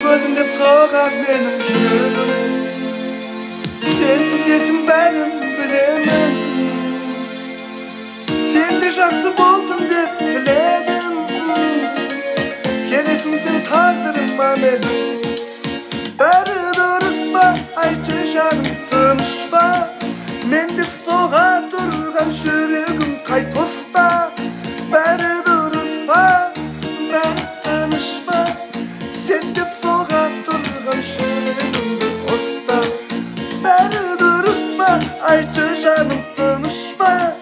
gözümde soğar benim şürüm. Sensiz yesim benim bilemem. Sen de şaksı bolsun dep diledim. Gelesin sen taqdirim benim. Bari durusma ayçı şanım tanışma. Men dep soğa durgan şürüm kay tosta. Bari durusma, bari tanışma. Sen dep soğa durgan şürüm tosta. Bari durusma ayçı şanım tanışma.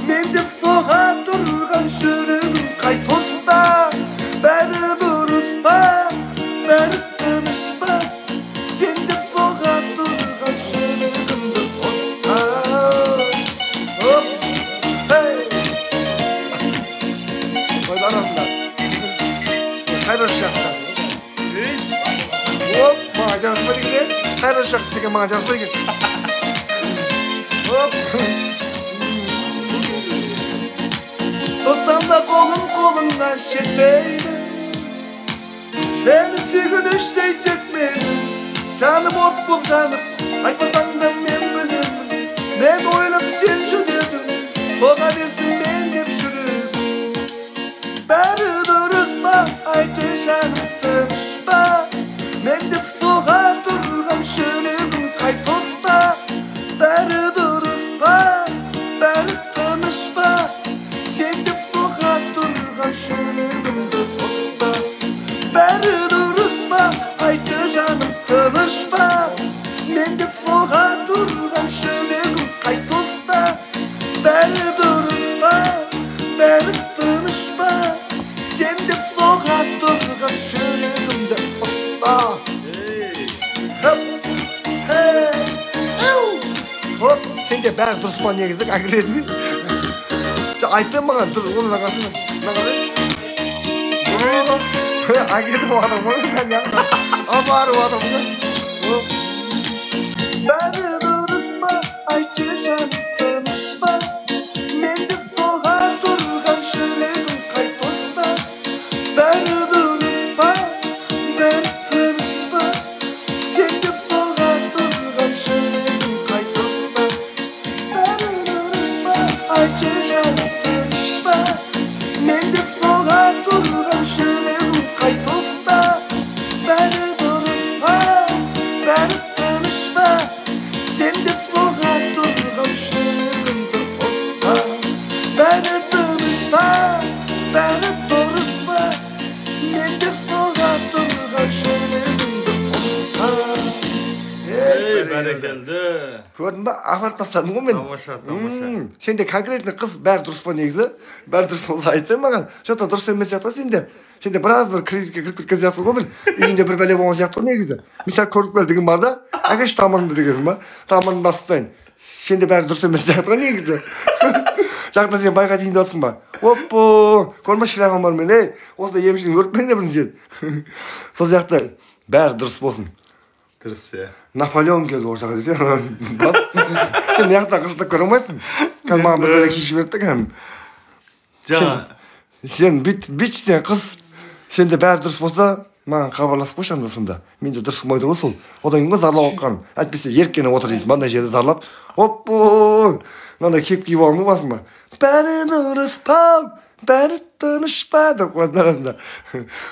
Men dep soğa durgan şürüm kay tosta. Bari durusma, bari tanışma. Sen dep soğa durgan şürüm tosta. Hop, hey. Oylananlar. Hayır şakta. Hop, macerası var ki. Hayır şakta ki macerası var ki. Hop. Sossam da kolundan şetmeydi. Seni sürgünüştey tekmeydi. Seni bot bulup sanıp aytmasan da men bilirim. Men oylap sen şu dedim. Soğa dersin ben dep şürüm. Bari durusma ayçı şanım tanışma. Men dep soğa durgan şürüm kay tosta. Bari durusma, bari tanışma. Sen dep soğa durgan şürüm tosta. Bari durusma ayçı şanım tanışma. Men dep soğa durgan şürüm kay tosta. Bari durusma, bari tanışma. Sen dep soğa durgan şürüm tosta. Hop, hey, ew. Hop, sen de bari durusma negizlik agredin. Aytın bana dur, onu da kalsın. Ne kadar? Agredin o adam, onu sen ya. Abarı o adam. Bari durusma, ayçı şanım tanışma. Men dep soğa durgan şürüm kay tosta. Bari durusma, bari tanışma. Sen dep soğa durgan şürüm kay tosta. Bari durusma, ayçı şanım tanışma. Men dep soğa durgan şürüm kay tosta. Bari durusma, bari tanışma. Sen dep soğa durgan şürüm tosta. Bari tanışma, bari durusma. Men dep soğa durgan şürüm tosta. Hey, berekeldi. Gördün mü? Ahmet tasladın mı men? Tamaşa. Sen de konkretli kız bari durusma negizі. Bari durusma olsa aytın mаған. Şota durus емес сияқты сен де. Сен де біраз бір кризиске кіріп кеткен сияқтысың ғой бір. Үйінде бір бәле болған сияқты ғой негізі. Misal көріп кел деген бар да. Әкеш тамырымды дегенсің ба? Тамырымды басып тастайын. Сен де бәрі дұрыс емес сияқты ғой негізі. Жақта сен байға дейін жатсың ба? Оппо! Көрме шилағым бар мен, ей. Осында емшінің көріп пен де бірін сен. Сол жақта бәрі дұрыс болсын. Dürüst ya. Napoleon geldi ortağa dese. Bak. Sen yakta kızlık göremezsin. Kan bana böyle kişi verdi kan. Sen sen kız. Sen de bәрі дұрыс болса, маған хабарласып қойшы анда-санда. Мен де дұрыс болмайды ғой сол. Одан кейін зарлап отқан. Әйтпесе еркені отыр дейсің, мынандай жерде зарлап. Оппо! Мынандай кеп-киіп алған ғой басыма. Бәрі дұрыс па, бәрі танышпа деп қойдың арасында.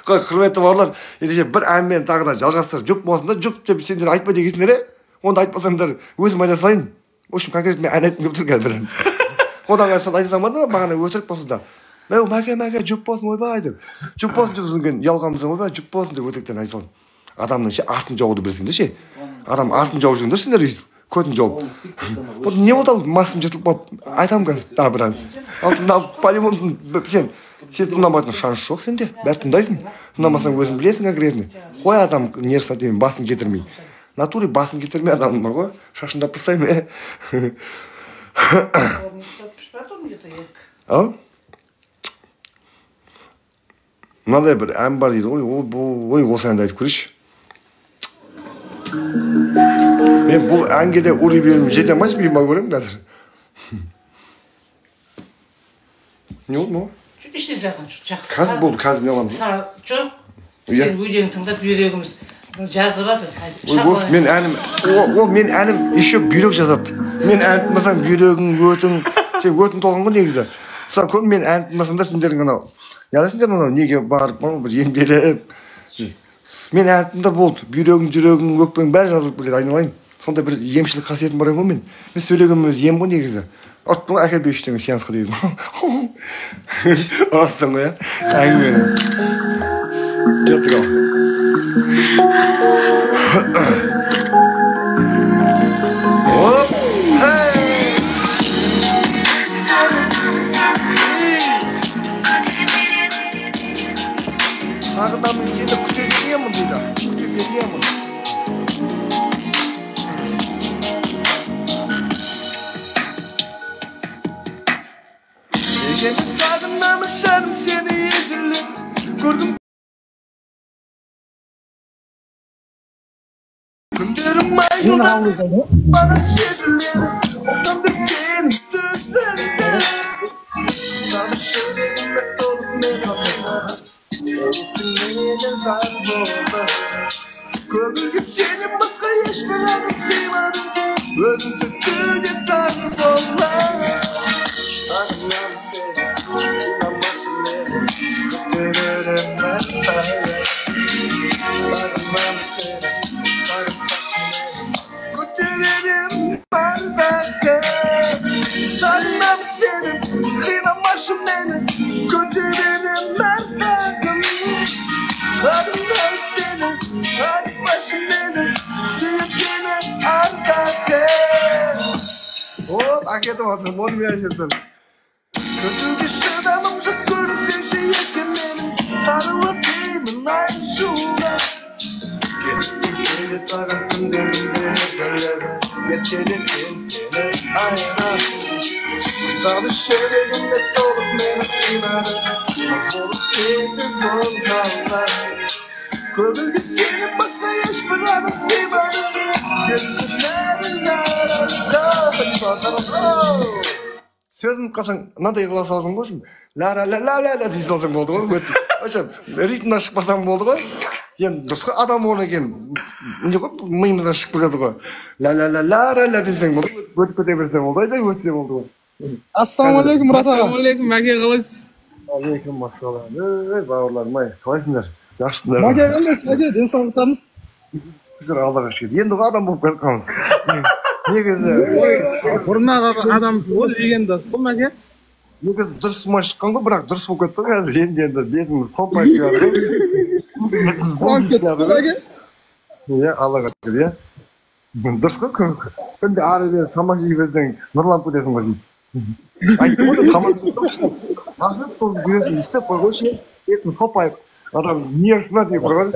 Құрметті бауырлар, ендеше бір әнмен тағы да жалғастырып жұп болсын да, жұп деп сендер айтпа дегенсіңдер, онда айтпасаңдар өзім айта салайын. В общем, конкретно мен ән айтқым келіп тұр қазір. Одан кейін айта салмады ма, бағана өтірік болсын да. Мәу мәке жұп болсын ойбай деп. Жұп болсын деп сосын ялғамыздан ойбай жұп болсын деп өтіріктен айта салдым. Адамның артын жауды білсіңдер ше. Адам артын жауып жүргендер сендер өйстіп. Көтін жауып. Вот не вот алып масым жетіліп қалып айтамын қазір. Тағы бір ән. Алтында по-любому сен тыңдамайтын шанс жоқ сенде. Бәрі тыңдайсың. Тыңдамасаң өзің білесің конкретно. Қой адам нервісі деймін басын кетірмей. Натуре басын кетірмей адам бар ғой. Шашында пысаймын. Ау? Мынадай бір ән бар дейді ғой. Ой, осы әнді айтып көрейінші. Мен бұл әнге де ұри берім жете алмайшы, мен бар көремін қазір. Не болды ма? Жоқ, іште зағын жоқ, жақсы. Қазір болды, қазір не аламыз? Жоқ, сен өлең тыңдап, жүрегіміз Жазып атыр. Men әнім, o men әнім еще бүйрек жазады. Мен ән тыңдасам бүйрегің, өтің, өтің толған ғой негізі. Сол көп мен ән тыңдасамда сендердің анау. Ядасыңдар мынау неге барып, бір емделіп. Мен ән тыңдап болды. Бүйрегің, жүрегің, өкпең бәрі жазылып келеді, айналайын. Сонда бір емшілік қасиетім бар ғой мен. Мен сөйлегенім өзі ем ғой негізі. Аттың әкел 5 теңге сеансқа дейді. Астың ғой, әңгімені. Кеттік ал. Оп, хей! Сағынамын сені күте беремін дейді. Күте беремін. Егені сағынамын шарым сені езіліп. Көрдім күндерім айылда бana сезіледі. Olsam da senin sözlerinde sana şöyle dolup merakla olsun neyine zar oldu. Kömürge senin başka yaşmalarını sevmedim. Özünsüz dünya kaybolla. Anlam seni inanmasın beni kötülürüm ben sana. Sarılmam seni sarıp başını kötülürüm bardakta. Sarılmam seni kıynamasın beni kötülürüm bardakım. Sarılmam seni sarıp başın beni sıyıp seni ardakta. Hop aketim atırım onu yaşadım. Kötü bir şadamım çok görürsen şey yetemenim. Sarılıp değilim aynı şuna. Gece sarıktım derimde yerlerim. Geçelim seni ayna. Sana şöyle dolup beni kıymadım. Olup sensiz volkanlar. Kömürge senin başka yaş bırakıp sevmedim. Gönlümlerin arasında. Hadi bakalım. Sözüm қалсаң мынандай қыла салсаң ғой ла дей салсаң болды ғой. Вообще ритмнан шықпасаң болды ғой. Енді дұрыс қой адам ол екен. Не ғой миымыздан шығып келеді ғой. Ла десең болды. Өтіп кете берсең болды. Айдай өтсе болды ғой. Ассалаумағалейкум Мұрат аға. Ассалаумағалейкум мәке, қалайсыз? Алейкум ассалам. Бауырларым ай, қалайсыңдар? Жақсысыңдар? Мәке қандайсыз мәке? Денсаулықтарыңыз? Шүкір Аллаға шүкір. Енді ғой адам болып келіп қалмыз. Негізі Бұрыннан адамсыз ғой дегендасыз ғой мәке? негізі дұрыс май шыққан ғой, бірақ дұрыс болып кетті ғой қазір. Енді бетіміз томпайып келді ғой. Қуанып кеттіңіз ғой мәке? Иә, Аллаға шүкір, иә. Дұрыс қой, күнде ары бері тамақ жей берсең нұрланып кетесің ғой дейді. Айттым ғой, тамақ жейді. Асып тозып жүресің, істеп қой ғой, бетің томпайып. Адам не ұрсына деп қойған.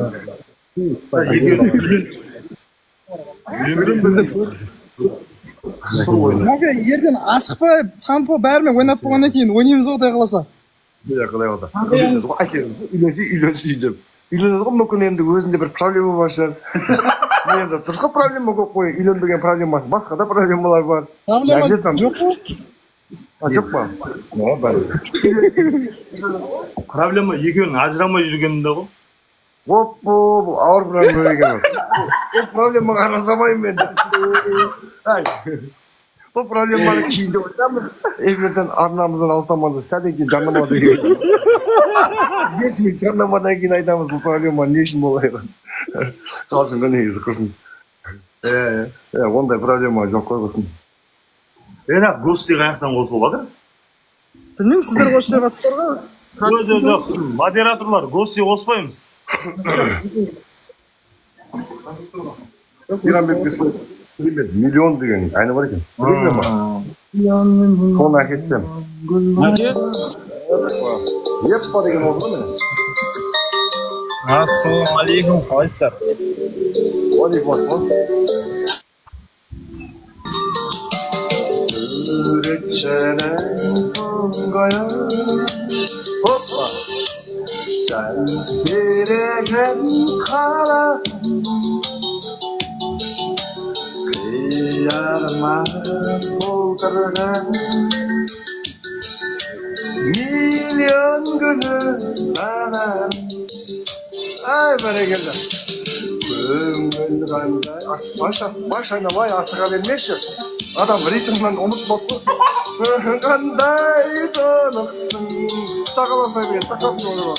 Мәке, ертең асықпай, сампо бәрімен ойнап болғаннан кейін ойнаймыз ғой құдай қаласа. Иә, құдай қаласа. Үйленеді ғой, әкелім, үйленсей деп. Үйленеді ғой, мүмкін енді өзінде бір проблема бар шығар. Енді дұрыс қой, проблема көп қой, үйленбеген проблема, басқа да проблемалар бар. Проблема жоқ қой? Жоқ па? Проблема екеуінің ажырамай жүргенінде ғой. Бұл ауыр проблема екен. Бұл проблемаға араласпаймын мен. Бұл проблеманы кейінде ойлаймыз. Эфирден арнамыздан алыстамады, сәлден кейін жарнама деген. 5 минут жарнамадан кейін айтамыз бұл проблема не үшін болайын. Қалжың ғой негізі құрсын. Ондай проблема жоқ қой құрсын. Бірақ гости қаяқтан қосылып жатыр? Білмеймін, сіздер қосып жатырсыздар ғой? Жоқ, модераторлар гости қоспаймыз. Миллион деген айны бар екен. Білесің ба? Соны әкетсем. Еппа деген oldu ғой міне. Ассалаумағалейкум, қалайсыздар? Уалейкум ассалам. Üretçenen tongaya hoppa sen seregen kala kıyarma doldurgan milyon gülü bana ay bereketler Başlayamay asığa vermekşi. Adam ritmden unutmaptı. Qanday donuqsın. Taqalasa bir taqap olur.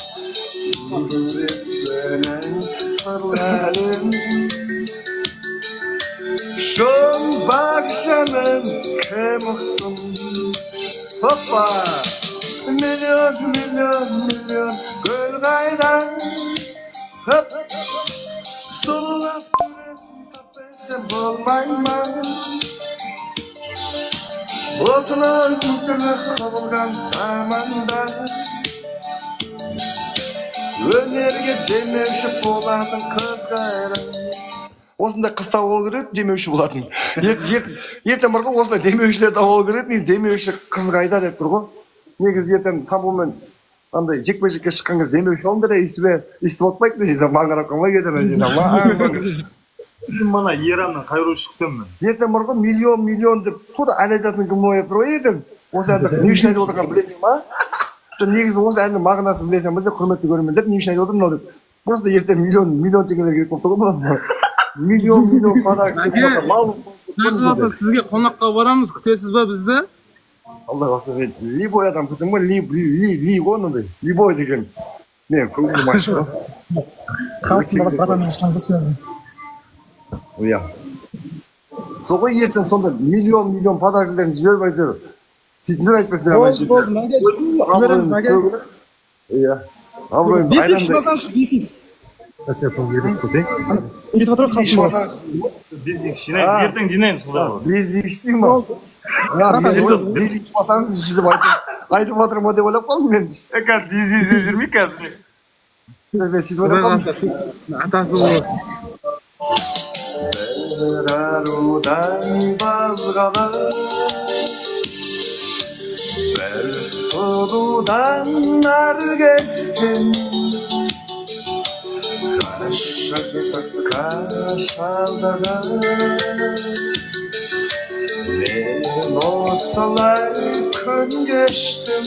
Suretçenen sırlarım. Şun bakşanın kemıqsın. Hoppa. Milyon göl qaydan. Hop. Solulap süretim bolmayman. Osman kültürlü kavulgan zamanda Önerge demevşi boladın kız gayran. Осындай қыз табу керек, демеуші болатын. Ертең бар ғой, осындай демеушілер табу керек, демеуші қыз қайда деп тұр ғой. Негізі ертең самбумен андай жекпе-жекке шыққан кезде демеуші болыңдар, естіп отпайды дейді, маңырап қалмай кетемін дейді. Mana Ираннан кайруу шыктым мен. Ертең бар ғой, миллион деп тура ән айтатын кім болып тұр ғой ертең. Осы әнді не үшін айтып отырғанын білесің ма? Негізі осы әннің мағынасын білесің бе деп құрметті көрермендер, не үшін айтып отырмын мынау деп. Просто ертең миллион теңгелер керек болып тұр ғой. Миллион подарок. Қаласа сізге қонаққа барамыз, күтесіз ба бізді? Алла қаласа мен любой адам күтемін ғой, ли ғой ондай. Любой деген. Мен көңілім ашық ғой. Халықтың бағасы адаммен ешқандай связан. Иә. Сол ғой ертең сонда миллион подаркаларын жіберіп айтыр. Сөйтіндер айтпасың ана жерде. Болды, мәге. Жібереміз, мәге. Иә. Абыройым. 5x шыдасаңшы, 5x. Үйретіп отырып халықтың бағасы. Безик жинаймыз, ертең жинаймыз құдай қаласа. Безик дейін ба? Безик басаңыз жібіп айтып отырмын ғой деп ойлап қалдым мен. Қазір дезик жеп жүрмей қазір. Мен сөйтіп ойлап қалдым. Атасы боласыз. Bir arudan bazgalar Bir soludan nar geçtim Kaşaldalar Ben olsalar gün geçtim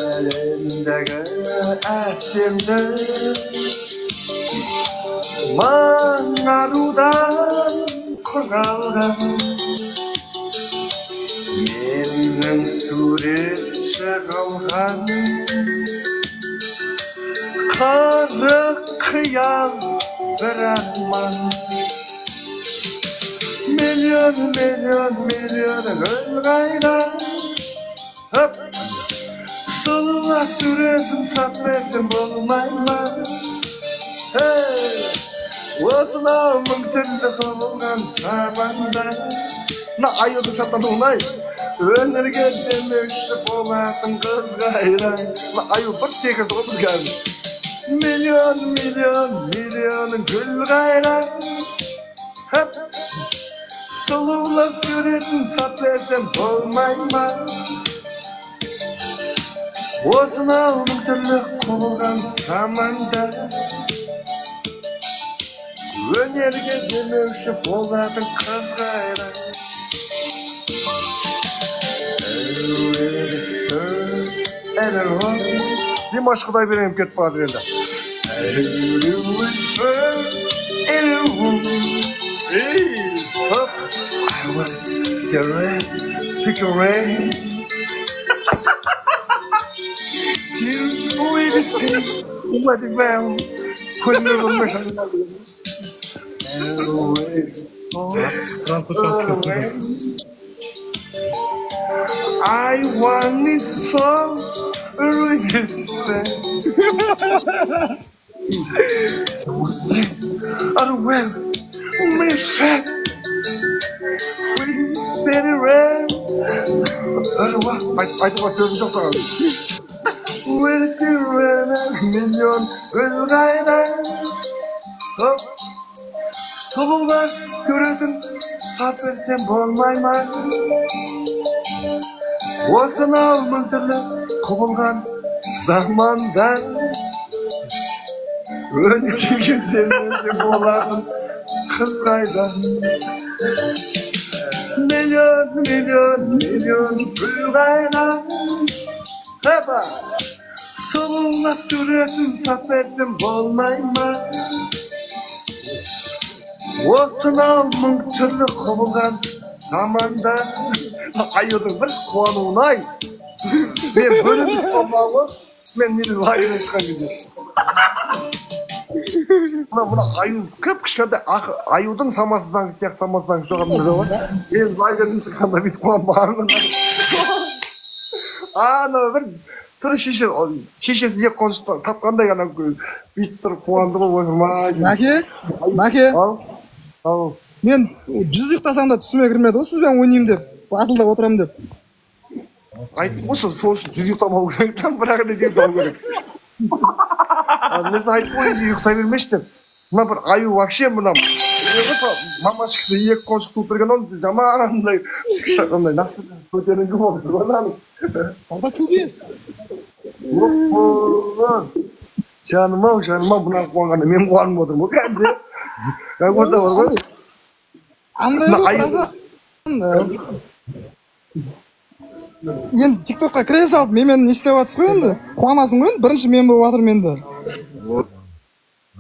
Elimdeki esimde Manarudan kuralgan Menin suret çıkılgan Karı kıyal bir arman Milyon gölgaydan Hop Solulak suretim sapmetim bulmayman Hey Osman'ın tüllü kavulgan zamanda Na ayıdı çatladı olay Önerge demüşü bolatın kız gayran Na ayı bir tekir doğru geldi Milyon gül gayran Hep Solulak süretin saplersem olmayman Osman'ın tüllü kavulgan zamanda Önerge demüşü boladın kız gayran Димаш Құдай берем кетіп қалады енді. I want it so resistant. Well, me shit. We said it red. I thought I was talking about. We'll see red million. We'll ride it. So bak görürsün. Habersen bolmay mı? Osana mıntırlı kovulgan zamandan Önceki günlerinde boğulan kız kaydan Milyon gül kaydan Hepa Soluna süresin seferdim olmay mı? O sınavın türlü kovulan zamanda ayırdım bir kuanun ay. Ben böyle bir kovalı, ben bir layına çıkan gidiyorum. Buna ayı köp kışkanda ayudun samasızdan siyak samasızdan şu kadar var. Ben layına çıkanda bir kuan bağırdım. Ana bir tır şişesi yek konuştu. Tapkanda yana bir tır kuandı koyma. Мәке, Al. мен жүз ұйықтасам да түсіме кірмеді ғой сізбен ойнаймын деп, батылдап отырамын деп. Aytып осы сол үшін жүз ұйықтамау керек та бірақ не деп алу керек. Мен айтып қой ұйықтай бермеші деп. Мына бір аю вообще мына мамашкасы екі қоншық туып берген ол жаман андай көтеріңкі болды ғой. Алда көге. Жаным-ау, мына қуанғанда мен қуанып отырмын ғой кәдімгі. Онда бар ғой. Андай енді тиктокқа кіре салып менімен не істеп жатсыз ғой енді, қуанасың ғой енді, бірінші мен болып жатырмын енді.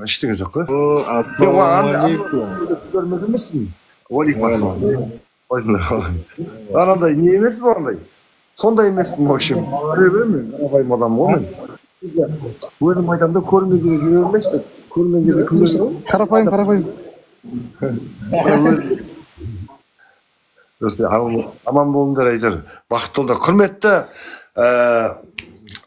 Ештеңе жоқ қой. Ассалаумағалейкум. Көрмеді емессің? Уалейкумассалам. Анандай не емессің ба андай? Сондай емессің, в общем. Көре беремін, қарапайым адам ғой мен. Өзім айтамын да көрмегенде жүре бермеші деп. Көрмегенде кім көреді ғой? Қарапайым. Аман болыңдар айтар. Бақытты болыңдар. Құрметті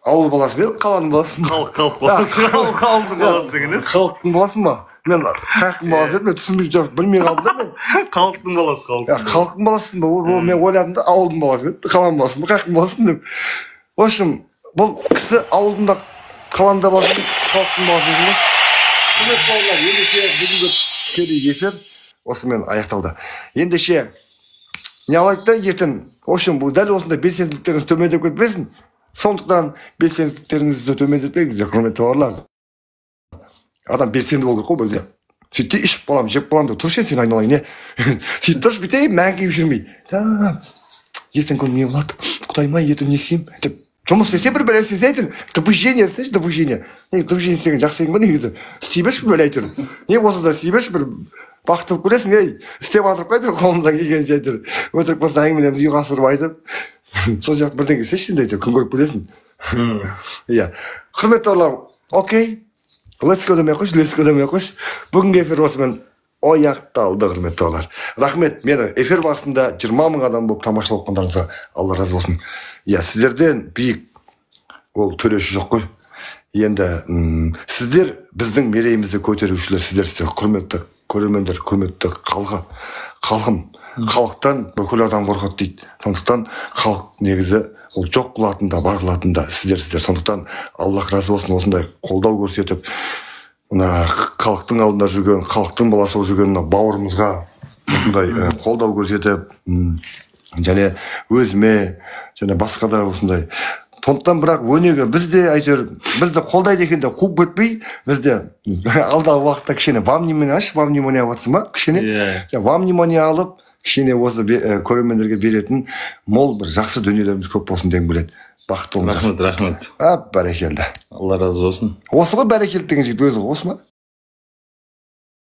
ауыл баласы мен қаланың баласы. Халық баласы. Халықтың баласы дегеніз. Халықтың баласың ба? Мен халықтың баласы едім, мен түсінбей жоқ, білмей қалдым да мен. Халықтың баласы, халықтың баласың ба? Мен ойладым да ауылдың баласы мен, қаланың баласың ба, халықтың баласың деп. В общем, бұл кісі ауылдың қаланда баласы, халықтың баласы едім ба? Құрметті балалар, ендеше бүгінгі тікелей эфир осымен аяқталды. Ендеше не алайық та ертең, в общем, бұл дәл осындай белсенділіктеріңіз төмендеп кетпесін. Сондықтан белсенділіктеріңізді төмендетпеңіздер, құрметті балалар. Адам белсенді болу керек қой бұл. Сөйтті ішіп боламын, жеп боламын деп тұршы сен айналайын, не? Сөйтіп тұршы бүйтейін, мәңгейіп жүрмей. Ертең күн не болады? Құдайма, ертең не істеймін? Жұмыс істесе бір бәле істесе әйтір. Допущение істеші, допущение. Допущение істеген жақсы ең ба негізі? Істей берші бір бәле әйтір. Не болса да істей берші бір бақытты болып көресің, ей, істеп атырып қайтыр қолымыздан келгенше әйтір. Өтірік болса әңгімелерімді үйға асырып айтып. Сол жақты бірден келсеші енді әйтір, күн көріп көресің. Иә. Құрметті балалар, окей. Let's go демей қойшы. Бүгінгі эфир осымен аяқталды, құрметті балалар. Рахмет, мені эфир барысында 20 мың адам болып тамашалап отқандарыңызға Алла разы болсын. Иә, сіздерден биік ол төреші жоқ қой. Енді сіздер біздің мерейімізді көтерушілер, сіздер құрметті көрермендер, құрметті халқым. Халықтан бүкіл адам қорқады дейді. Сондықтан халық негізі ол жоқ қылатында, бар қылатында сіздер. Сондықтан Аллах разы болсын осындай қолдау көрсетіп, мына халықтың алдында жүрген, халықтың баласы болып жүрген бауырымызға осындай қолдау көрсетіп, және өзіме, және басқа да осындай. Сондықтан бірақ өнеге бізде әйтеуір, бізді қолдайды екен де қуып кетпей, бізде алдағы уақытта кішкене вам внимание алып ма? Кішкене вам внимание алып, кішкене осы көрермендерге беретін мол бір жақсы дүниелеріміз көп болсын деген біледі. Бақытты болыңыздар. Рахмет. Бәрекелді. Алла разы болсын. Осы ғой бәрекелді деген жігіт өзі осы ма?